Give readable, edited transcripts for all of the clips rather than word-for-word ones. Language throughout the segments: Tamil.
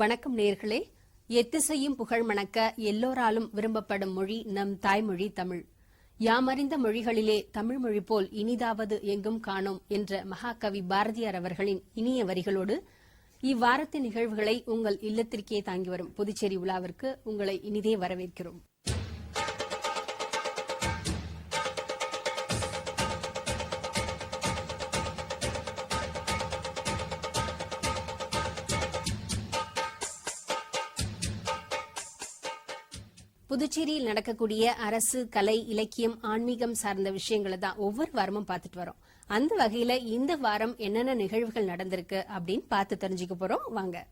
வணக்கம் நேயர்களே. எத்திசையும் புகழ் மணக்க எல்லோராலும் விரும்பப்படும் மொழி நம் தாய்மொழி தமிழ். யாமறிந்த மொழிகளிலே தமிழ் மொழி போல் இனிதாவது எங்கும் காணோம் என்ற மகாகவி பாரதியார் அவர்களின் இனிய வரிகளோடு இவ்வாரத்தின் நிகழ்வுகளை உங்கள் இல்லத்திற்கே தாங்கி வரும் புதுச்சேரி உலாவிற்கு உங்களை இனிதே வரவேற்கிறோம். புதுச்சேரியில் நடக்கக்கூடிய அரசு, கலை, இலக்கியம், ஆன்மீகம் சார்ந்த விஷயங்களை தான் ஒவ்வொரு வாரமும் பார்த்துட்டு வரோம். அந்த வகையில இந்த வாரம் என்னென்ன நிகழ்வுகள் நடந்திருக்கு அப்படின்னு பார்த்து தெரிஞ்சுக்க போறோம். வாங்க.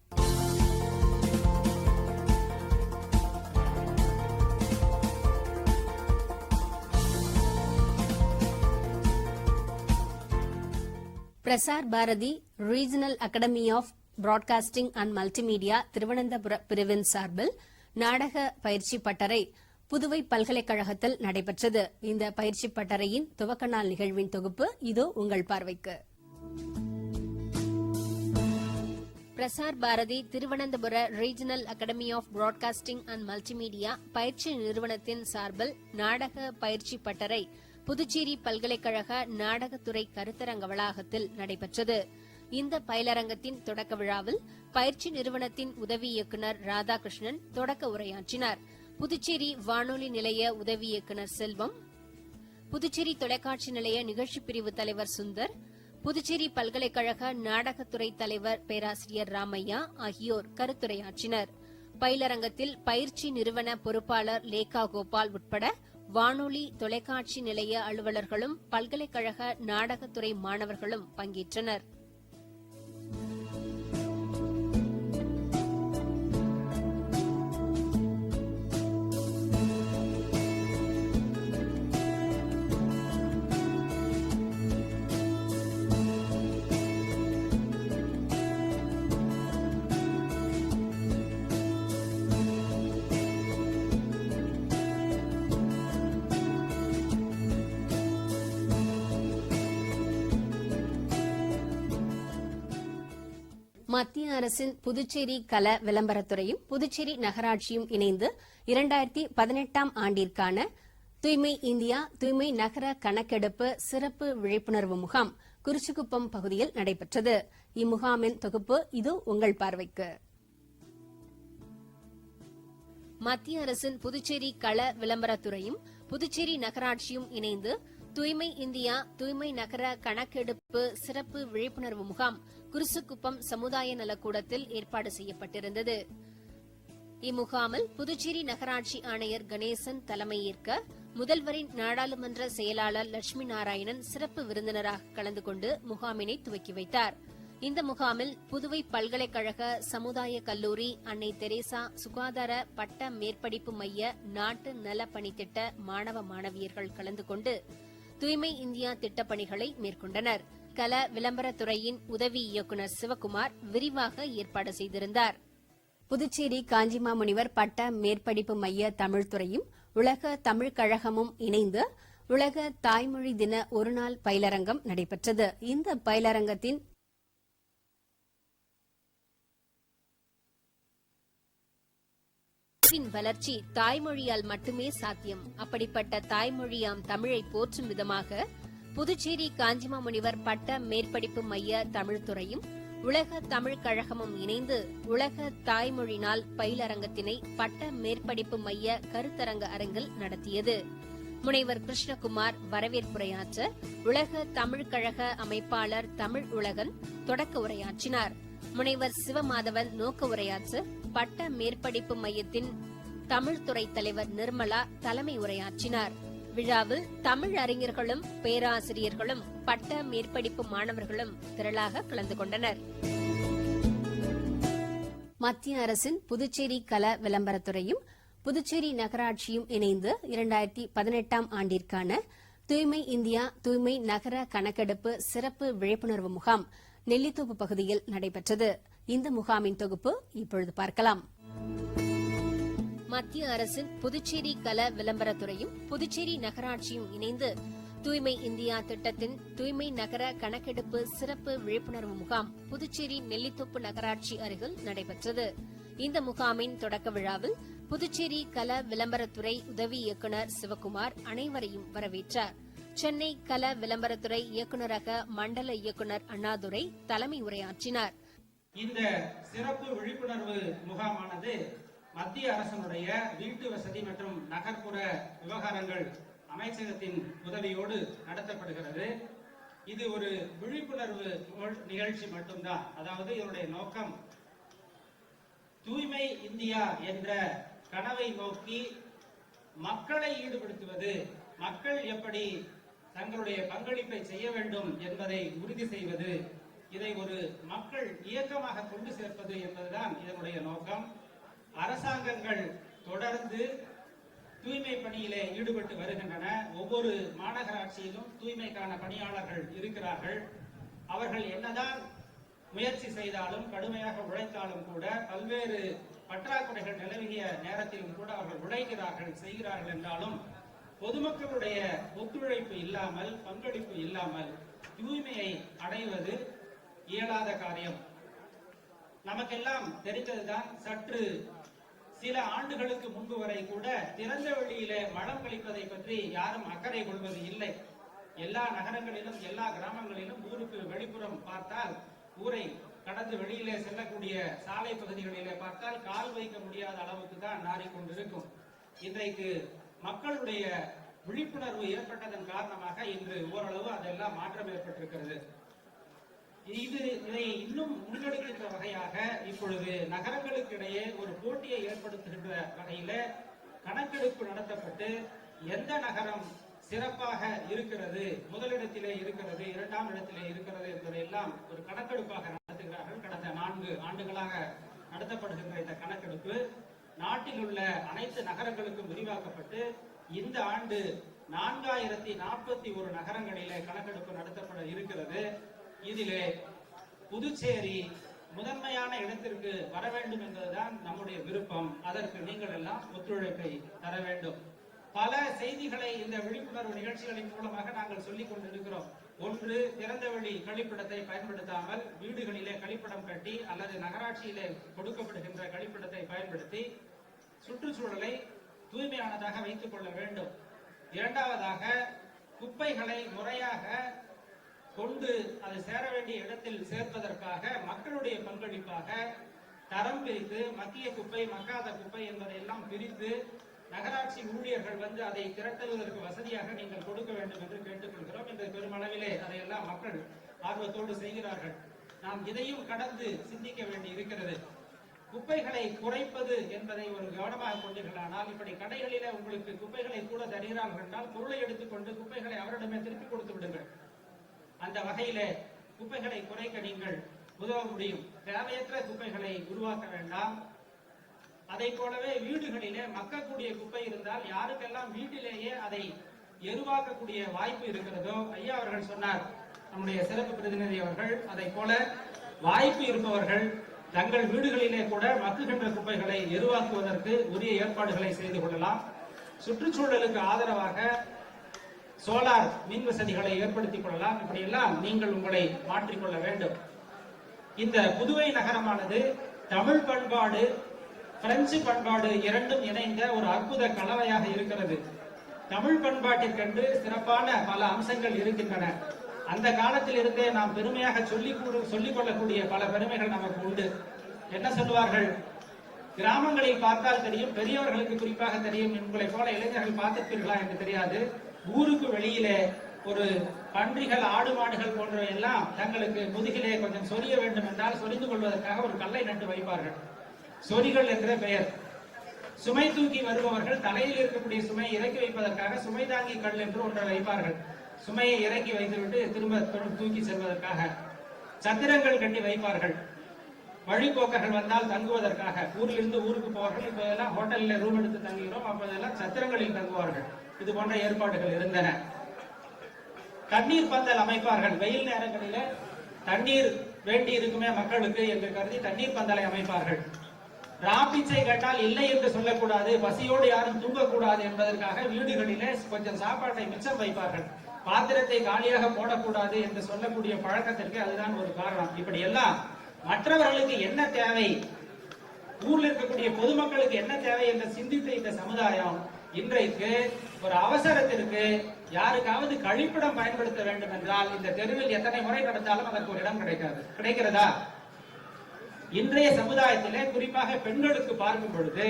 Prasar Bharati regional academy of broadcasting and multimedia Thiruvananthapuram பிரிவின் சார்பில் நாடக பயிற்சி பட்டறை புதுவை பல்கலைக்கழகத்தில் நடைபெற்றது. இந்த பயிற்சி பட்டறையின் துவக்க நாள் நிகழ்வின் தொகுப்பு இதோ உங்கள் பார்வைக்கு. Prasar Bharati Thiruvananthapuram regional academy of broadcasting and multimedia பயிற்சி நிறுவனத்தின் சார்பில் நாடக பயிற்சி பட்டறை புதுச்சேரி பல்கலைக்கழக நாடகத்துறை கருத்தரங்க வளாகத்தில் நடைபெற்றது. இந்த பயிலரங்கத்தின் தொடக்க விழாவில் பயிற்சி நிறுவனத்தின் உதவி இயக்குநர் ராதாகிருஷ்ணன் தொடக்க உரையாற்றினார். புதுச்சேரி வானொலி நிலைய உதவி இயக்குநர் செல்வம், புதுச்சேரி தொலைக்காட்சி நிலைய நிகழ்ச்சி பிரிவு தலைவர் சுந்தர், புதுச்சேரி பல்கலைக்கழக நாடகத்துறை தலைவர் பேராசிரியர் ராமையா ஆகியோர் கருத்துரையாற்றினர். பயிலரங்கத்தில் பயிற்சி நிறுவன பொறுப்பாளர் லேகா கோபால் உட்பட வானொலி தொலைக்காட்சி நிலைய அலுவலர்களும் பல்கலைக்கழக நாடகத்துறை மாணவர்களும் பங்கேற்றனர். மத்திய அரசின் புதுச்சேரி கல விளம்பரத்துறையும் புதுச்சேரி நகராட்சியும் இணைந்து 2018ஆம் ஆண்டிற்கான தூய்மை இந்தியா தூய்மை நகர கணக்கெடுப்பு சிறப்பு விழிப்புணர்வு முகாம் குறிச்சிக்குப்பம் பகுதியில் நடைபெற்றது. இம்முகாமின் தொகுப்பு இது உங்கள் பார்வைக்கு. மத்திய அரசின் புதுச்சேரி கள விளம்பரத்துறையும் புதுச்சேரி நகராட்சியும் இணைந்து தூய்மை இந்தியா தூய்மை நகர கணக்கெடுப்பு சிறப்பு விழிப்புணர்வு முகாம் குருசுக்குப்பம் சமுதாய நலக்கூடத்தில் ஏற்பாடு செய்யப்பட்டிருந்தது. இம்முகாமில் புதுச்சேரி நகராட்சி ஆணையர் கணேசன் தலைமையேற்க முதல்வரின் நாடாளுமன்ற செயலாளர் லட்சுமி நாராயணன் சிறப்பு விருந்தினராக கலந்து கொண்டு முகாமினை துவக்கி வைத்தார். இந்த முகாமில் புதுவை பல்கலைக்கழக சமுதாய கல்லூரி அன்னை தெரேசா சுகாதார பட்ட மேற்படிப்பு மைய நாட்டு நல பணித்திட்ட மாணவ மாணவியர்கள் கலந்து கொண்டு தூய்மை இந்தியா திட்டப்பணிகளை மேற்கொண்டனர். கல விளம்பரத்துறையின் உதவி இயக்குநர் சிவகுமார் விரிவாக ஏற்பாடு செய்திருந்தார். புதுச்சேரி காஞ்சிமாமுனிவர் பட்ட மேற்படிப்பு மைய தமிழ்துறையும் உலக தமிழ் கழகமும் இணைந்து உலக தாய்மொழி தின ஒருநாள் பயிலரங்கம் நடைபெற்றது. இந்த பயிலரங்கத்தின் வளர்ச்சி தாய்மொழியால் மட்டுமே சாத்தியம். அப்படிப்பட்ட தாய்மொழியாம் தமிழை போற்றும் விதமாக புதுச்சேரி காஞ்சிமாமுனிவர் பட்ட மேற்படிப்பு மைய தமிழ்துறையும் உலக தமிழ் கழகமும் இணைந்து உலக தாய்மொழி நாள் பயிலரங்கத்தினை பட்ட மேற்படிப்பு மைய கருத்தரங்க அரங்கில் நடத்தியது. முனைவர் கிருஷ்ணகுமார் வரவேற்புரையாற்ற உலக தமிழ் கழக அமைப்பாளர் தமிழ் உலகன் தொடக்க உரையாற்றினார். முனைவர் சிவமாதவன் நோக்க உரையாற்ற பட்ட மேற்படிப்பு மையத்தின் தமிழ்துறை தலைவர் நிர்மலா தலைமை உரையாற்றினார். விழாவில் தமிழ் அறிஞர்களும் பேராசிரியர்களும் பட்ட மேற்படிப்பு மாணவர்களும் திரளாக கலந்து கொண்டனர். மத்திய அரசின் புதுச்சேரி கல விளம்பரத்துறையும் புதுச்சேரி நகராட்சியும் இணைந்து 2018ஆம் ஆண்டிற்கான தூய்மை இந்தியா தூய்மை நகர கணக்கெடுப்பு சிறப்பு விழிப்புணர்வு முகாம் நெல்லித்தோப்பு பகுதியில் நடைபெற்றது. இந்த முகாமின் தொகுப்பு இப்பொழுது பார்க்கலாம். மத்திய அரசின் புதுச்சேரி கல விளம்பரத்துறையும் புதுச்சேரி நகராட்சியும் இணைந்து தூய்மை இந்தியா திட்டத்தின் தூய்மை நகர கணக்கெடுப்பு சிறப்பு விழிப்புணர்வு முகாம் புதுச்சேரி நெல்லித்தோப்பு நகராட்சி அருகில் நடைபெற்றது. இந்த முகாமின் தொடக்க விழாவில் புதுச்சேரி கல விளம்பரத்துறை உதவி இயக்குநர் சிவக்குமார் அனைவரையும் வரவேற்றார். சென்னை கல விளம்பரத்துறை இயக்குநரக மண்டல இயக்குநர் அண்ணாதுரை தலைமை உரையாற்றினார். இந்த சிறப்பு விழிப்புணர்வு முகாமானது மத்திய அரசினுடைய வீட்டு வசதி மற்றும் நகர்ப்புற விவகாரங்கள் அமைச்சகத்தின் உதவியோடு நடத்தப்படுகிறது. இது ஒரு விழிப்புணர்வு நிகழ்ச்சி மட்டும்தான். அதாவது இதனுடைய நோக்கம் தூய்மை இந்தியா என்ற கனவை நோக்கி மக்களை ஈடுபடுத்துவது, மக்கள் எப்படி தங்களுடைய பங்களிப்பை செய்ய வேண்டும் என்பதை உறுதி செய்வது, இதை ஒரு மக்கள் இயக்கமாக கொண்டு சேர்ப்பது என்பதுதான் இதனுடைய நோக்கம். அரசாங்கங்கள் தொடர்ந்து தூய்மை பணியிலே ஈடுபட்டு வருகின்றன. ஒவ்வொரு மாநகராட்சியிலும் தூய்மைக்கான பணியாளர்கள் இருக்கிறார்கள். அவர்கள் என்னதான் முயற்சி செய்தாலும் கடுமையாக உழைத்தாலும் கூட பல்வேறு பற்றாக்குறைகள் நிலவிய நேரத்திலும் கூட அவர்கள் உழைக்கிறார்கள், செய்கிறார்கள் என்றாலும் பொதுமக்களுடைய ஒத்துழைப்பு இல்லாமல், பங்களிப்பு இல்லாமல் தூய்மையை அடைவது இயலாத காரியம். நமக்கெல்லாம் தெரிந்ததுதான். சற்று சில ஆண்டுகளுக்கு முன்பு வரை கூட திறந்த வெளியிலே மலம் கழிப்பதை பற்றி யாரும் அக்கறை கொள்வது இல்லை. எல்லா நகரங்களிலும் எல்லா கிராமங்களிலும் ஊருக்கு வெளிப்புறம் பார்த்தால், ஊரை கடந்து வெளியிலே செல்லக்கூடிய சாலை பகுதிகளிலே பார்த்தால் கால் வைக்க முடியாத அளவுக்கு தான் நாறிக்கொண்டிருக்கும். இன்றைக்கு மக்களுடைய விழிப்புணர்வு ஏற்பட்டதன் காரணமாக இன்று ஓரளவு அதெல்லாம் மாற்றம் ஏற்பட்டிருக்கிறது. இதை இன்னும் முன்னெடுக்கின்ற வகையாக இப்பொழுது நகரங்களுக்கு இடையே ஒரு போட்டியை ஏற்படுத்துகின்ற வகையில கணக்கெடுப்பு நடத்தப்பட்டு எந்த நகரம் சிறப்பாக இருக்கிறது, முதலிடத்திலே இருக்கிறது, இரண்டாம் இடத்திலே இருக்கிறது என்பதை எல்லாம் ஒரு கணக்கெடுப்பாக நடத்துகிறார்கள். கடந்த 4 ஆண்டுகளாக நடத்தப்படுகின்ற இந்த கணக்கெடுப்பு நாட்டில் உள்ள அனைத்து நகரங்களுக்கும் விரிவாக்கப்பட்டு இந்த ஆண்டு 4041 நகரங்களிலே கணக்கெடுப்பு நடத்தப்பட இருக்கிறது. இதிலே புதுச்சேரி முதன்மையான இடத்திற்கு வர வேண்டும் என்பதுதான் நம்முடைய விருப்பம். அதற்கு நீங்கள் எல்லாம் ஒத்துழைப்பை தர வேண்டும். பல செய்திகளை இந்த விழிப்புணர்வு நிகழ்ச்சிகளின் மூலமாக நாங்கள் சொல்லிக் கொண்டிருக்கிறோம். ஒன்று, திறந்தவெளி கழிப்பிடத்தை பயன்படுத்தாமல் வீடுகளிலே கழிப்பிடம் கட்டி அல்லது நகராட்சியிலே கொடுக்கப்படுகின்ற கழிப்பிடத்தை பயன்படுத்தி சுற்றுச்சூழலை தூய்மையானதாக வைத்துக் கொள்ள வேண்டும். இரண்டாவதாக, குப்பைகளை முறையாக கொண்டு அது சேர வேண்டிய இடத்தில் சேர்ப்பதற்காக மக்களுடைய பங்களிப்பாக தரம் பிரித்து மக்கிய குப்பை, மக்காத குப்பை என்பதையெல்லாம் பிரித்து நகராட்சி ஊழியர்கள் வந்து அதை திரட்டுவதற்கு வசதியாக நீங்கள் கொடுக்க வேண்டும் என்று கேட்டுக்கொள்கிறோம். இந்த பெருமளவிலே அதையெல்லாம் மக்கள் ஆர்வத்தோடு செய்கிறார்கள். நாம் இதையும் கடந்து சிந்திக்க வேண்டி இருக்கிறது. குப்பைகளை குறைப்பது என்பதை ஒரு கவனமாக கொண்டீர்களானால், இப்படி கடைகளிலே உங்களுக்கு குப்பைகளை கூட தருகிறார்கள் என்றால் பொருளை எடுத்துக்கொண்டு குப்பைகளை அவரிடமே திருப்பி கொடுத்து விடுங்கள். அந்த வகையிலே குப்பைகளை குறைக்க நீங்கள் உதவ முடியும். தேவையற்ற குப்பைகளை உருவாக்க வேண்டாம். அதை போலவே வீடுகளிலே மக்கக்கூடிய குப்பை இருந்தால் யாருக்கெல்லாம் வீட்டிலேயே அதை எருவாக்கக்கூடிய வாய்ப்பு இருக்கிறதோ, ஐயா அவர்கள் சொன்னார், நம்முடைய சிறப்பு பிரதிநிதி அவர்கள், அதை போல வாய்ப்பு இருப்பவர்கள் தங்கள் வீடுகளிலே கூட மக்குகின்ற குப்பைகளை எருவாக்குவதற்கு உரிய ஏற்பாடுகளை செய்து கொள்ளலாம். சுற்றுச்சூழலுக்கு ஆதரவாக சோலார் மின் வசதிகளை ஏற்படுத்திக் கொள்ளலாம். இப்படி எல்லாம் நீங்கள் உங்களை மாற்றிக்கொள்ள வேண்டும். இந்த புதுவை நகரமானது தமிழ் பண்பாடு, பிரெஞ்சு பண்பாடு இரண்டும் இணைந்த ஒரு அற்புத கலவையாக இருக்கிறது. தமிழ் பண்பாட்டிற்கென்று சிறப்பான பல அம்சங்கள் இருக்கின்றன. அந்த காலத்தில் இருந்தே நாம் பெருமையாக சொல்லிக் கொள்ளக்கூடிய பல பெருமைகள் நமக்கு உண்டு. என்ன சொல்லுவார்கள்? கிராமங்களில் பார்த்தால் தெரியும், பெரியவர்களுக்கு குறிப்பாக தெரியும், உங்களை போல இளைஞர்கள் பார்த்திருப்பீர்களா என்று தெரியாது. ஊருக்கு வெளியிலே ஒரு பன்றிகள், ஆடு மாடுகள் போன்றவை எல்லாம் தங்களுக்கு முதுகிலே கொஞ்சம் சொரிய வேண்டும் என்றால் சொரிந்து கொள்வதற்காக ஒரு கல்லை நட்டு வைப்பார்கள். சொரிகள் என்ற பெயர். சுமை தூக்கி வருபவர்கள் தலையில் இருக்கக்கூடிய சுமையை இறக்கி வைப்பதற்காக சுமை தாங்கி கல் என்று ஒன்றை வைப்பார்கள். சுமையை இறக்கி வைத்துவிட்டு திரும்ப தூக்கி செல்வதற்காக சத்திரங்கள் கட்டி வைப்பார்கள். வழிபோக்கர்கள் வந்தால் தங்குவதற்காக. ஊரிலிருந்து ஊருக்கு போவார்கள். இப்போதெல்லாம் ஹோட்டலில் ரூம் எடுத்து தங்குகிறோம். அப்போதெல்லாம் சத்திரங்களில் தங்குவார்கள். இது போன்ற ஏற்பாடுகள் இருந்தன. தண்ணீர் பந்தல் அமைப்பார்கள். வெயில் நேரங்களில் தண்ணீர் வேண்டி இருக்குமே மக்களுக்கு என்று கருதி தண்ணீர் பந்தலை அமைப்பார்கள். ராப்பிச்சை கேட்டால் இல்லை என்று சொல்லக்கூடாது, பசியோடு யாரும் தூங்கக்கூடாது என்பதற்காக வீடுகளிலே கொஞ்சம் சாப்பாட்டை மிச்சம் வைப்பார்கள். பாத்திரத்தை காலியாக போடக்கூடாது என்று சொல்லக்கூடிய பழக்கத்திற்கு அதுதான் ஒரு காரணம். இப்படி எல்லாம் மற்றவர்களுக்கு என்ன தேவை, ஊர்ல இருக்கக்கூடிய பொதுமக்களுக்கு என்ன தேவை என்று சிந்தித்த இந்த சமுதாயம் இன்றைக்கு ஒரு அவசரத்திற்கு யாருக்காவது கழிப்பிடம் பயன்படுத்த வேண்டும் என்றால் இந்த தெருவில் எத்தனை முறை நடந்தாலும் அதற்கு ஒரு இடம் கிடைக்கிறதா? இன்றைய சமுதாயத்திலே குறிப்பாக பெண்களுக்கு பார்க்கும் பொழுது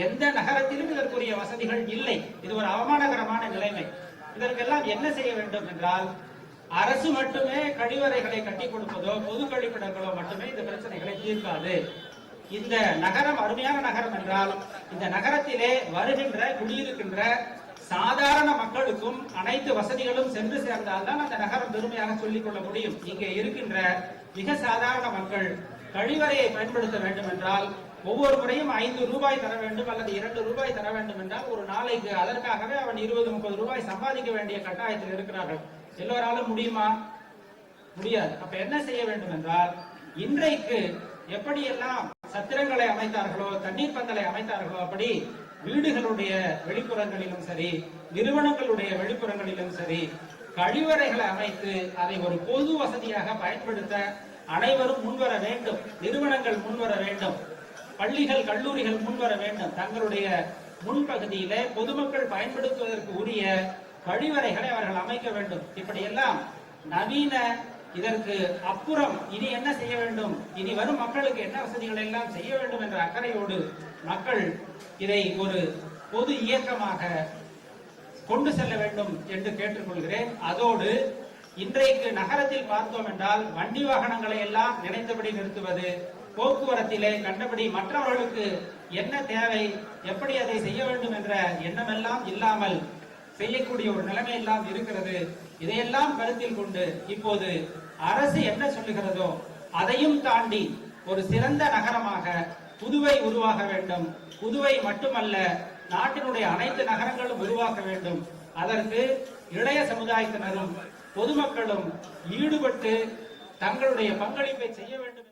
எந்த நகரத்திலும் இதற்குரிய வசதிகள் இல்லை. இது ஒரு அவமானகரமான நிலைமை. இதற்கெல்லாம் என்ன செய்ய வேண்டும் என்றால் அரசு மட்டுமே கழிவறைகளை கட்டி கொடுப்பதோ பொது கழிப்பிடங்களோ மட்டுமே இந்த பிரச்சனைகளை தீர்க்காது. இந்த நகரம் அருமையான நகரம் என்றால் இந்த நகரத்திலே வருகின்ற குடியிருக்கின்ற சாதாரண மக்களுக்கும் அனைத்து வசதிகளும் சென்று சேர்ந்தால்தான் அந்த நகரம் பெருமையாக சொல்லிக் கொள்ள முடியும். இங்கே இருக்கின்ற மிக சாதாரண மக்கள் கழிவறையை பயன்படுத்த வேண்டும் என்றால் ஒவ்வொரு முறையும் 5 ரூபாய் தர வேண்டும் அல்லது 2 ரூபாய் தர வேண்டும் என்றால் ஒரு நாளைக்கு அதற்காகவே அவன் 20-30 ரூபாய் சம்பாதிக்க வேண்டிய கட்டாயத்தில் இருக்கிறார்கள். எல்லோராலும் முடியுமா? முடியாது. அப்ப என்ன செய்ய வேண்டும் என்றால் இன்றைக்கு எப்படியெல்லாம் சத்திரங்களை அமைத்தார்களோ தண்ணீர் பந்தலை அமைத்தார்களோ அப்படி வீடுகளுடைய வெளிப்புறங்களிலும் சரி நிறுவனங்களுடைய வெளிப்புறங்களிலும் சரி கழிவறைகளை அமைத்து அதை ஒரு பொது வசதியாக பயன்படுத்த அனைவரும் முன்வர வேண்டும். நிறுவனங்கள் முன்வர வேண்டும், பள்ளிகள் கல்லூரிகள் முன்வர வேண்டும். தங்களுடைய முன்பகுதியிலே பொதுமக்கள் பயன்படுத்துவதற்கு உரிய கழிவறைகளை அவர்கள் அமைக்க வேண்டும். இப்படியெல்லாம் நவீன இதற்கு அப்புறம் இனி என்ன செய்ய வேண்டும், இனி வரும் மக்களுக்கு என்ன வசதிகள் எல்லாம் செய்ய வேண்டும் என்ற அக்கறையோடு மக்கள் இதை ஒரு பொது இயக்கமாக கொண்டு செல்ல வேண்டும் என்று கேட்டுக்கொள்கிறேன். அதோடு இன்றைக்கு நகரத்தில் பார்த்தோம் என்றால் வண்டி வாகனங்களை எல்லாம் நினைத்தபடி நிறுத்துவது, போக்குவரத்திலே கண்டபடி மற்றவர்களுக்கு என்ன தேவை, எப்படி அதை செய்ய வேண்டும் என்ற எண்ணமெல்லாம் இல்லாமல் செய்யக்கூடிய ஒரு நிலைமை எல்லாம் இருக்கிறது. இதையெல்லாம் கருத்தில் கொண்டு இப்போது அரசு என்ன சொல்லுகிறதோ அதையும் தாண்டி ஒரு சிறந்த நகரமாக புதுவை உருவாக வேண்டும். புதுவை மட்டுமல்ல, நாட்டினுடைய அனைத்து நகரங்களும் உருவாக்க வேண்டும். அதற்கு இளைய சமுதாயத்தினரும் பொதுமக்களும் ஈடுபட்டு தங்களுடைய பங்களிப்பை செய்ய வேண்டும்.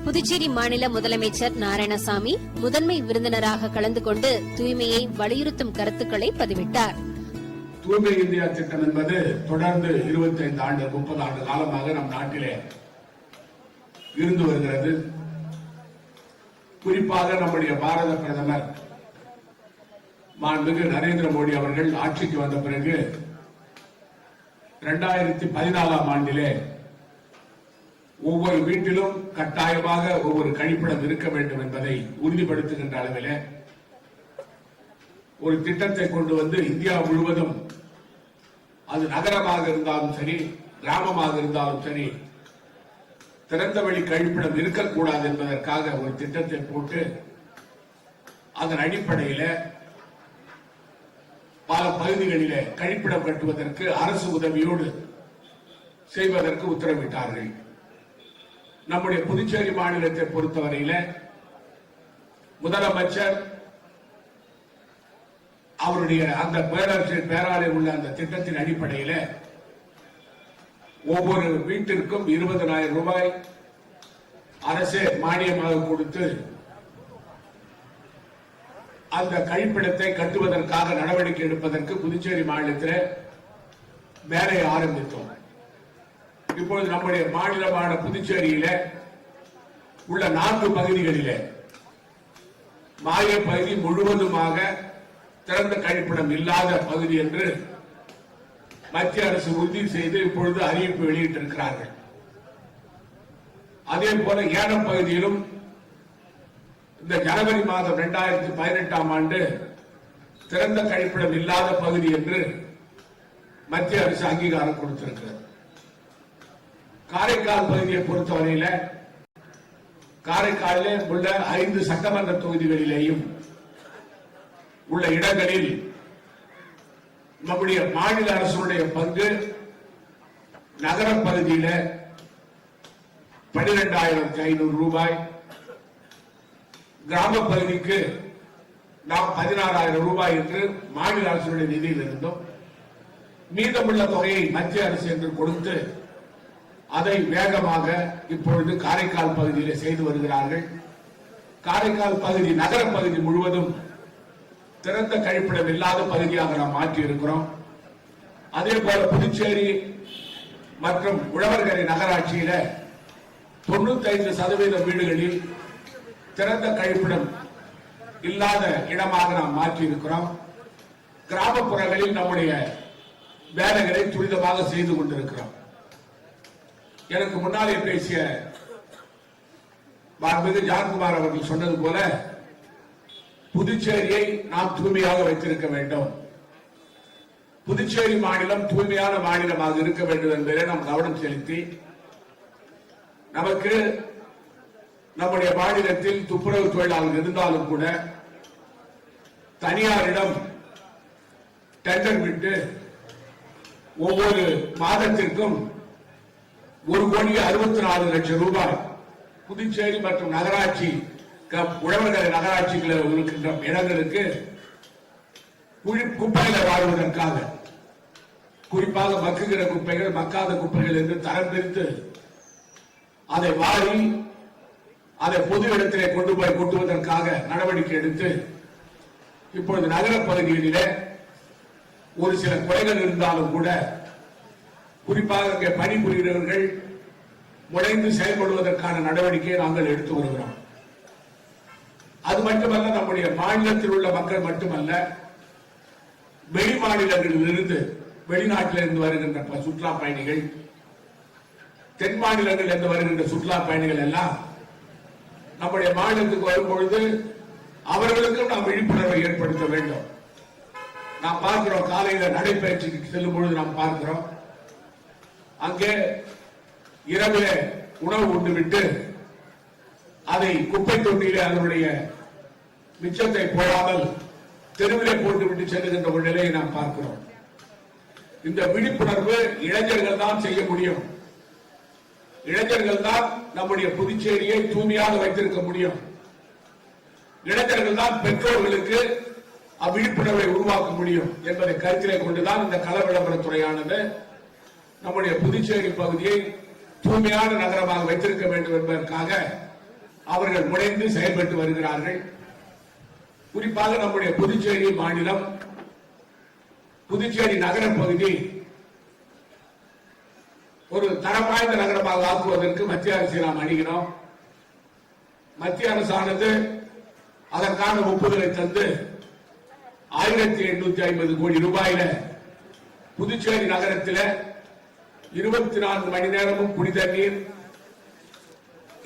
புதுச்சேரி மாநில முதலமைச்சர் நாராயணசாமி முதன்மை விருந்தினராக கலந்து கொண்டு தூய்மையை வலியுறுத்தும் கருத்துக்களை பதிவிட்டார். தூய்மை இந்தியா திட்டம் என்பது தொடர்ந்து 25 ஆண்டு 30 ஆண்டு காலமாக நம் நாட்டிலே இருந்து வருகிறது. குறிப்பாக நம்முடைய பாரத பிரதமர் மாண்புமிகு நரேந்திர மோடி அவர்கள் ஆட்சிக்கு வந்த பிறகு 2014ஆம் ஆண்டிலே ஒவ்வொரு வீட்டிலும் கட்டாயமாக ஒவ்வொரு கழிப்பிடம் இருக்க வேண்டும் என்பதை உறுதிப்படுத்துகின்ற அளவிலே ஒரு திட்டத்தை கொண்டு வந்து இந்தியா முழுவதும் அது நகரமாக இருந்தாலும் சரி கிராமமாக இருந்தாலும் சரி திறந்தவெளி கழிப்பிடம் இருக்கக்கூடாது என்பதற்காக ஒரு திட்டத்தை போட்டு அதன் அடிப்படையில் பல பகுதிகளிலே கழிப்பிடம் கட்டுவதற்கு அரசு உதவியோடு செய்வதற்கு உத்தரவிட்டார்கள். நம்முடைய புதுச்சேரி மாநிலத்தை பொறுத்தவரையில முதலமைச்சர் அவருடைய அந்த பேராலே உள்ள அந்த திட்டத்தின் அடிப்படையில் ஒவ்வொரு வீட்டிற்கும் 20,000 ரூபாய் அரசே மானியமாக கொடுத்து அந்த கழிப்பிடத்தை கட்டுவதற்காக நடவடிக்கை எடுப்பதற்கு புதுச்சேரி மாநிலத்தில் வேலையை ஆரம்பித்தோம். இப்பொழுது நம்முடைய மாநிலமான புதுச்சேரியில உள்ள 4 பகுதிகளிலே மாய பகுதி முழுவதுமாக திறந்த கழிப்பிடம் இல்லாத பகுதி என்று மத்திய அரசு உறுதி செய்து இப்பொழுது அறிவிப்பு வெளியிட்டிருக்கிறார்கள். அதே போல ஏனம் பகுதியிலும் இந்த ஜனவரி மாதம் 2018ஆம் ஆண்டு திறந்த கழிப்பிடம் இல்லாத பகுதி என்று மத்திய அரசு அங்கீகாரம் கொடுத்திருக்கிறது. காரைக்கால் பகுதியை பொறுத்தவரையில காரைக்காலிலே உள்ள 5 சட்டமன்ற தொகுதிகளிலேயும் உள்ள இடங்களில் நம்முடைய மாநில அரசுடைய பங்கு நகர பகுதியில 12,500 ரூபாய், கிராம பகுதிக்கு நாம் 16,000 ரூபாய் என்று மாநில அரசுடைய நிதியில் இருந்தோம். மீதமுள்ள தொகையை மத்திய அரசு என்று கொடுத்து அதை வேகமாக இப்பொழுது காரைக்கால் பகுதியில் செய்து வருகிறார்கள். காரைக்கால் பகுதி நகர பகுதி முழுவதும் திறந்த கழிப்பிடம் இல்லாத பகுதியாக நாம் மாற்றி இருக்கிறோம். அதே போல புதுச்சேரி மற்றும் உழவர்கரை நகராட்சியில 95% வீடுகளில் திறந்த கழிப்பிடம் இல்லாத இடமாக நாம் மாற்றி இருக்கிறோம். கிராமப்புறங்களில் நம்முடைய வேலைகளை துரிதமாக செய்து கொண்டிருக்கிறோம். எனக்கு முன்னாலே பேசிய மாண்புமிகு ஜான்குமார் அவர்கள் சொன்னது போல புதுச்சேரியை நாம் தூய்மையாக வைத்திருக்க வேண்டும். புதுச்சேரி மாநிலம் தூய்மையான மாநிலமாக இருக்க வேண்டும் என்பதை நாம் கவனம் செலுத்தி நமக்கு நம்முடைய மாநிலத்தில் துப்புரவு தொழிலாளர்கள் இருந்தாலும் கூட தனியாரிடம் டெண்டர் விட்டு ஒவ்வொரு மாதத்திற்கும் 1,64,00,000 ரூபாய் புதுச்சேரி மற்றும் நகராட்சி உழவர்கரை நகராட்சிகளில் இருக்கின்ற இடங்களுக்கு குப்பைகளை வாழ்வதற்காக, குறிப்பாக மக்குகிற குப்பைகள் மக்காத குப்பைகள் என்று தரம் பிரித்து அதை வாரி அதை பொது இடத்திலே கொண்டு போய் கொட்டுவதற்காக நடவடிக்கை எடுத்து இப்பொழுது நகர பகுதிகளிலே ஒரு சில குறைகள் இருந்தாலும் கூட குறிப்பாக இங்கே பணிபுரிகிறவர்கள் முனைந்து செயல்படுவதற்கான நடவடிக்கையை நாங்கள் எடுத்து வருகிறோம். அது மட்டுமல்ல, நம்முடைய மாநிலத்தில் உள்ள மக்கள் மட்டுமல்ல, வெளி மாநிலங்களில் இருந்து வெளிநாட்டிலிருந்து வருகின்ற சுற்றுலா பயணிகள், தென் மாநிலங்களில் இருந்து வருகின்ற சுற்றுலா பயணிகள் எல்லாம் நம்முடைய மாநிலத்துக்கு வரும்பொழுது அவர்களுக்கும் நாம் விழிப்புணர்வை ஏற்படுத்த வேண்டும். நாம் பார்க்கிறோம், காலையில் நடைபயிற்சிக்கு செல்லும் பொழுது நாம் பார்க்கிறோம், அங்கே இரவிலே உணவு உண்டுவிட்டு அதை குப்பை தொட்டியிலே அதனுடைய மிச்சத்தை போடாமல் தெருவிலே போட்டுவிட்டு செல்லுகின்ற ஒரு நிலையை நாம் பார்க்கிறோம். இந்த விழிப்புணர்வு இளைஞர்கள் தான் செய்ய முடியும். இளைஞர்கள் தான் நம்முடைய புதுச்சேரியை தூய்மையாக வைத்திருக்க முடியும். இளைஞர்கள் தான் பெற்றோர்களுக்கு அவ்விழிப்புணர்வை உருவாக்க முடியும் என்பதை கருத்திலே கொண்டுதான் இந்த கள விளம்பரத்துறையானது நம்முடைய புதுச்சேரி பகுதியை தூய்மையான நகரமாக வைத்திருக்க வேண்டும் என்பதற்காக அவர்கள் முனைந்து செயல்பட்டு வருகிறார்கள். குறிப்பாக நம்முடைய புதுச்சேரி மாநிலம், புதுச்சேரி நகர பகுதி ஒரு தரம் வாய்ந்த நகரமாக ஆக்குவதற்கு மத்திய அரசை நாம் அணுகினோம். மத்திய அரசானது அதற்கான ஒப்புதலை தந்து 1850 கோடி ரூபாயில புதுச்சேரி நகரத்தில் 24 மணி நேரமும் குடித நீர்,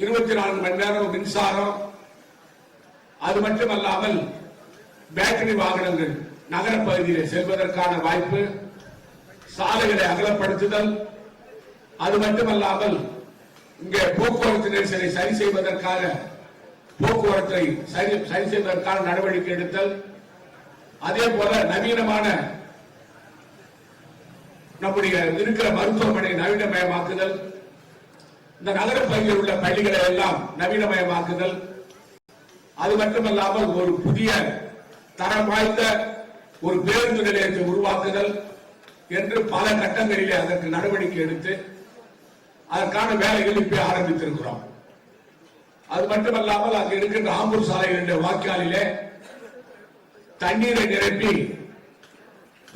24 மணி நேரம் மின்சாரம், அது மட்டுமல்லாமல் பேட்டரி வாகனங்கள் நகர பகுதியில் செல்வதற்கான வாய்ப்பு, சாலைகளை அகலப்படுத்துதல், அது மட்டுமல்லாமல் இங்கே போக்குவரத்து நெரிசலை சரி செய்வதற்காக போக்குவரத்தை சரி செய்வதற்கான நடவடிக்கை எடுத்தல், அதே போல நவீனமான நம்முடைய இருக்கிற மருத்துவமனை நவீனமயமாக்குதல், இந்த நகர பகுதியில் உள்ள பள்ளிகளை எல்லாம் நவீனமயமாக்குதல், அது மட்டுமல்லாமல் ஒரு புதிய தரம் வாய்ந்த ஒரு பேருந்து நிலையத்தை உருவாக்குதல் என்று பல கட்டங்களிலே அதற்கு நடவடிக்கை எடுத்து அதற்கான வேலைகள் இப்ப ஆரம்பித்திருக்கிறோம். அது மட்டுமல்லாமல் அங்கு இருக்கின்ற ஆம்பூர் சாலைகளுடைய வாய்க்காலிலே தண்ணீரை நிரப்பி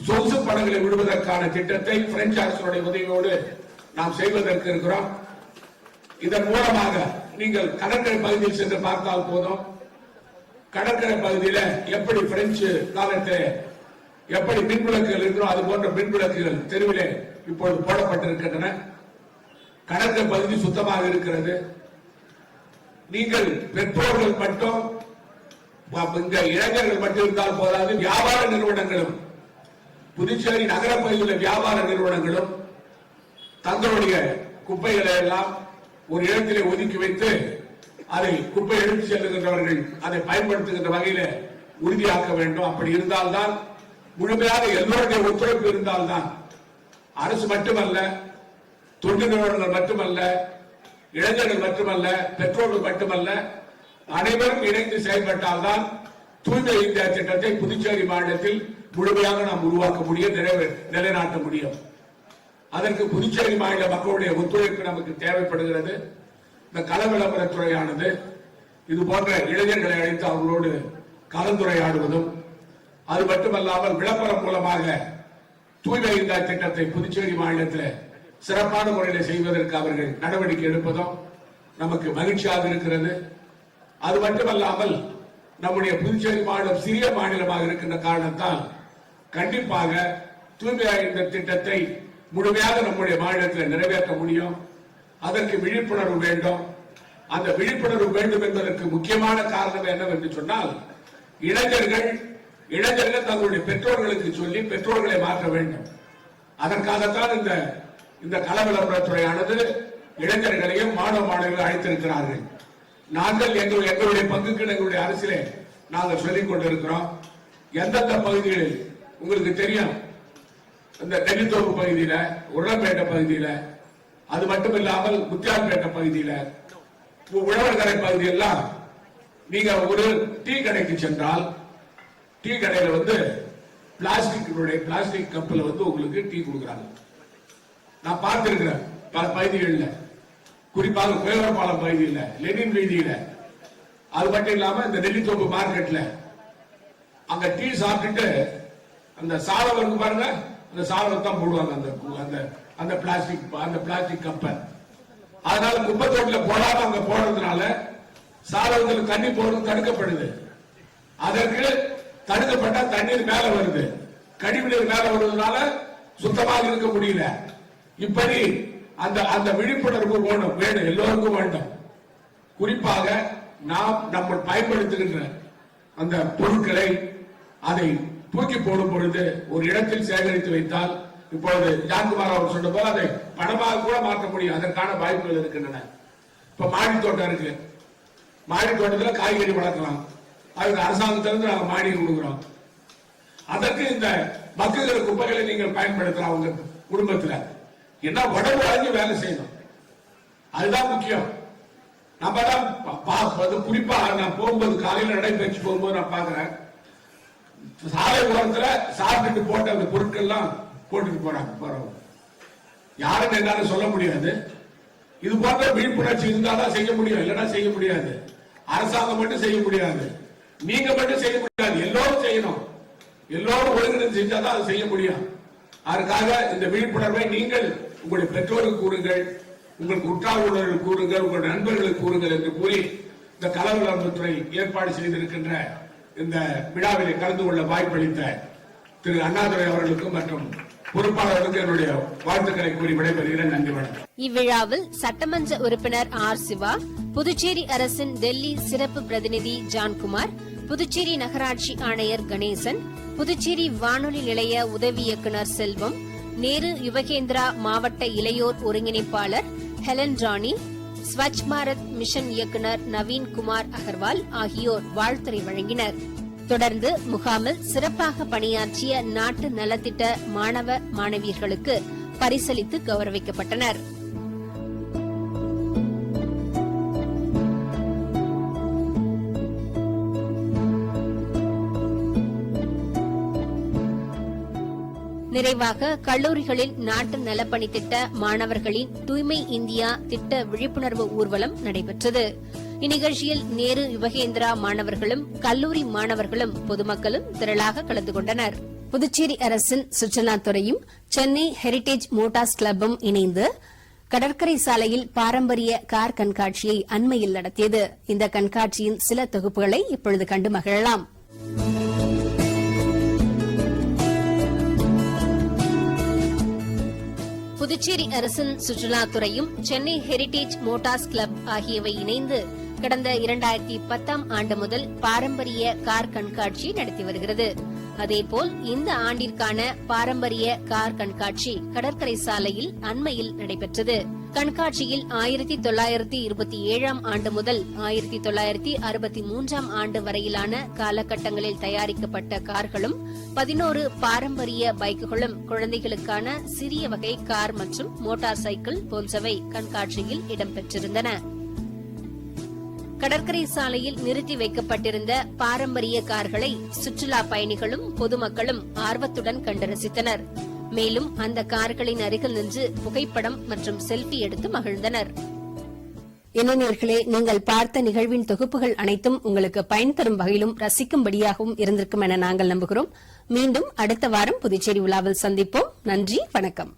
சொகுசு படங்களை விடுவதற்கான திட்டத்தை பிரெஞ்சு அரசுடைய உதவியோடு நாம் செய்வதற்கு இருக்கிறோம். இதன் மூலமாக நீங்கள் கடற்கரை பகுதியில் சென்று பார்த்தால் போதும், கடற்கரை பகுதியில் எப்படி பிரெஞ்சு காலத்தில் எப்படி மின்விளக்குகள் இருக்கிறோம் அது போன்ற மின்விளக்குகள் தெருவிலே இப்பொழுது போடப்பட்டிருக்கின்றன. கடற்கரை பகுதி சுத்தமாக இருக்கிறது. நீங்கள் பெற்றோர்கள் மட்டும் இங்க இளைஞர்கள் மட்டும் இருந்தால் போதாது, வியாபார நிறுவனங்களும் புதுச்சேரி நகர பகுதியில் வியாபார நிறுவனங்களும் தங்களுடைய குப்பைகளை எல்லாம் ஒரு இடத்திலே ஒதுக்கி வைத்து அதை குப்பை எடுத்து செல்லுகின்றவர்கள் அதை பயன்படுத்துகின்ற வகையில் உறுதியாக்க வேண்டும். அப்படி இருந்தால்தான், முழுமையாக எல்லோருடைய ஒத்துழைப்பு இருந்தால்தான், அரசு மட்டுமல்ல, தொண்டு நிறுவனங்கள் மட்டுமல்ல, இளைஞர்கள் மட்டுமல்ல, பெற்றோர்கள் மட்டுமல்ல, அனைவரும் இணைந்து செயல்பட்டால்தான் தூய்மை இந்தியா திட்டத்தை புதுச்சேரி மாநிலத்தில் முழுமையாக நாம் உருவாக்க முடியும், நிலைநாட்ட முடியும். அதற்கு புதுச்சேரி மாநில மக்களுடைய ஒத்துழைப்பு நமக்கு தேவைப்படுகிறது. இந்த கள விளம்பரத்துறையானது இது போன்ற இளைஞர்களை அழைத்து அவர்களோடு கலந்துரையாடுவதும், அது மட்டுமல்லாமல் விளம்பரம் மூலமாக தூய்மை இந்தியா திட்டத்தை புதுச்சேரி மாநிலத்தில் சிறப்பான முறையில் செய்வதற்கு அவர்கள் நடவடிக்கை எடுப்பதும் நமக்கு மகிழ்ச்சியாக இருக்கிறது. அது மட்டுமல்லாமல் நம்முடைய புதுச்சேரி மாநிலம் சிறிய மாநிலமாக இருக்கின்ற காரணத்தால் கண்டிப்பாக தூய்மை இந்த திட்டத்தை முழுமையாக நம்முடைய மாநிலத்தில் நிறைவேற்ற முடியும். அதற்கு விழிப்புணர்வு வேண்டும். அந்த விழிப்புணர்வு வேண்டும் என்பதற்கு முக்கியமான காரணம் என்னவென்று சொன்னால், இளைஞர்கள் தங்களுடைய பெற்றோர்களுக்கு சொல்லி பெற்றோர்களை மாற்ற வேண்டும். அதற்காகத்தான் இந்த கள விளம்பரத்துறையானது இளைஞர்களையும் மாணவ மாணவிகளை அழைத்திருக்கிறார்கள். நாங்கள் எங்களுடைய பங்குக்கு எங்களுடைய அரசிலே நாங்கள் சொல்லிக் கொண்டிருக்கிறோம். எந்தெந்த பகுதிகளில் உங்களுக்கு தெரியும், இந்த நெல்லித்தோப்பு பகுதியில, உருளம்பேட்டை பகுதியில, அது மட்டும் இல்லாமல் முத்தியால்பேட்டை பகுதியில, உழவர்கரை பகுதியெல்லாம் நீங்க ஒரு டீ கடைக்கு சென்றால் டீ கடையில பிளாஸ்டிக் கப்பில் உங்களுக்கு டீ கொடுக்குறாங்க. நான் பார்த்திருக்கிறேன் பல பகுதிகளில், குறிப்பாக பேரப்பாளையம் பகுதியில், லெனின் வீதியில, அது மட்டும் இல்லாம இந்த நெல்லித்தோப்பு மார்க்கெட்ல அங்க டீ சாப்பிட்டுட்டு அந்த சாதம் இருக்கு பாருங்க, அந்த சாதம் தான் போடுவாங்க அந்த பிளாஸ்டிக் கப்பை. அதனால குப்பத்தோட்டில போடாம அங்க போடுறதுனால சாதத்தில் தண்ணி போறது தடுக்கப்படுது. அதற்கு தடுக்கப்பட்ட தண்ணீர் மேல வருது, கழிவுநீர் மேல வருவதனால சுத்தமாக இருக்க முடியல. இப்படி அந்த விழிப்புணர்வு வேணும், எல்லோருக்கும் வேண்டும். குறிப்பாக நாம் நம்ம பயன்படுத்துகின்ற அந்த பொருட்களை அதை தூக்கி போடும் பொழுது ஒரு இடத்தில் சேகரித்து வைத்தால், இப்பொழுது ஜான்குமார் அவர் சொன்ன போது அதை பணமாக கூட மாற்ற முடியும். அதற்கான வாய்ப்புகள் இருக்கின்றன. இப்ப மாடி தோட்டம் இருக்கு, மாடி தோட்டத்தில் காய்கறி வளர்க்கலாம். அதுக்கு அரசாங்கத்திலிருந்து நாங்கள் மானியம் கொடுக்கிறோம். அதற்கு இந்த மக்குகிற குப்பைகளை நீங்கள் பயன்படுத்தலாம். உங்க குடும்பத்தில் என்ன உடம்பு வாங்கி வேலை செய்யணும், அதுதான் முக்கியம். நம்ம தான் குறிப்பா நான் போகும்போது காலையில் நடைபயிற்சி போகும்போது நான் பாக்குறேன், சாலை ஓரத்துல சாப்பிட்டு போட்ட அந்த பொருட்கள் எல்லாம் போட்டுட்டு போறவங்க யாரும் என்னால சொல்ல முடியாது. இது போன்ற விழிப்புணர்ச்சி இருந்தாதான் செய்ய முடியும், இல்லைன்னா செய்ய முடியாது. அரசாங்கம் மட்டும் செய்ய முடியாது, நீங்க மட்டும் செய்ய முடியாது, எல்லோரும் செய்யணும். எல்லோரும் ஒருங்கிணைந்து செஞ்சாதான் அதை செய்ய முடியும். அதற்காக இந்த விழிப்புணர்வை நீங்கள் உங்களுடைய பெற்றோருக்கு கூறுங்கள், உங்களுக்கு உற்றார்களுக்கு கூறுங்கள், உங்களுடைய நண்பர்களுக்கு கூறுங்கள் என்று கூறி இந்த கள விளம்பரத்துறை ஏற்பாடு செய்திருக்கின்ற இந்த விழாவிலே கலந்து கொள்ள வாய்ப்பளித்த திரு அண்ணாதுரை அவர்களுக்கும் மற்றும் பொறுப்பாளர்களுக்கு என்னுடைய வாழ்த்துக்களை கூறி விடைபெறுகிறேன். நன்றி, வணக்கம். இவ்விழாவில் சட்டமன்ற உறுப்பினர் ஆர். சிவா, புதுச்சேரி அரசின் டெல்லி சிறப்பு பிரதிநிதி ஜான்குமார், புதுச்சேரி நகராட்சி ஆணையர் கணேசன், புதுச்சேரி வானொலி நிலைய உதவி இயக்குநர் செல்வம், நேரு யுவகேந்திரா மாவட்ட இளையோர் ஒருங்கிணைப்பாளர் ஹெலன் ராணி, ஸ்வச் பாரத் மிஷன் இயக்குநர் நவீன் குமார் அகர்வால் ஆகியோர் வாழ்த்துரை வழங்கினர். தொடர்ந்து முகாமில் சிறப்பாக பணியாற்றிய நாட்டு நலத்திட்ட மாணவ மாணவியர்களுக்கு பரிசளித்து கௌரவிக்கப்பட்டனர். நிறைவாக கல்லூரிகளில் நாட்டு நலப்பணி திட்ட மாணவர்களின் தூய்மை இந்தியா திட்ட விழிப்புணர்வு ஊர்வலம் நடைபெற்றது. இந்நிகழ்ச்சியில் நேரு யுவகேந்திரா மாணவர்களும் கல்லூரி மாணவர்களும் பொதுமக்களும் திரளாக கலந்து கொண்டனர். புதுச்சேரி அரசின் சுற்றுலாத்துறையும் சென்னை ஹெரிடேஜ் மோட்டார்ஸ் கிளப்பும் இணைந்து கடற்கரை சாலையில் பாரம்பரிய கார் கண்காட்சியை அண்மையில் நடத்தியது. இந்த கண்காட்சியின் சில தொகுப்புகளை இப்பொழுது கண்டு மகிழலாம். புதுச்சேரி அரசின் சுற்றுலாத்துறையும் சென்னை ஹெரிடேஜ் மோட்டார்ஸ் கிளப் ஆகியவை இணைந்து கடந்த 2010ஆம் ஆண்டு முதல் பாரம்பரிய கார் கண்காட்சி நடத்தி வருகிறது. அதேபோல் இந்த ஆண்டிற்கான பாரம்பரிய கார் கண்காட்சி கடற்கரை சாலையில் அண்மையில் நடைபெற்றது. கண்காட்சியில் 1927ஆம் ஆண்டு முதல் 1963ஆம் ஆண்டு வரையிலான காலகட்டங்களில் தயாரிக்கப்பட்ட கார்களும் 11 பாரம்பரிய பைக்குகளும் குழந்தைகளுக்கான சிறிய வகை கார் மற்றும் மோட்டார் சைக்கிள் போன்றவை கண்காட்சியில் இடம்பெற்றிருந்தன. கடற்கரை சாலையில் நிறுத்தி வைக்கப்பட்டிருந்த பாரம்பரிய கார்களை சுற்றுலா பயணிகளும் பொதுமக்களும் ஆர்வத்துடன் கண்டு ரசித்தனர். மேலும் அந்த கார்களின் அருகில் நின்று புகைப்படம் மற்றும் செல்ஃபி எடுத்து மகிழ்ந்தனர். என்ன நேயர்களே, நீங்கள் பார்த்த நிகழ்வின் தொகுப்புகள் அனைத்தும் உங்களுக்கு பயன் தரும் வகையிலும் ரசிக்கும்படியாகவும் இருந்திருக்கும் என நாங்கள் நம்புகிறோம். மீண்டும் அடுத்த வாரம் புதுச்சேரி விழாவில் சந்திப்போம். நன்றி, வணக்கம்.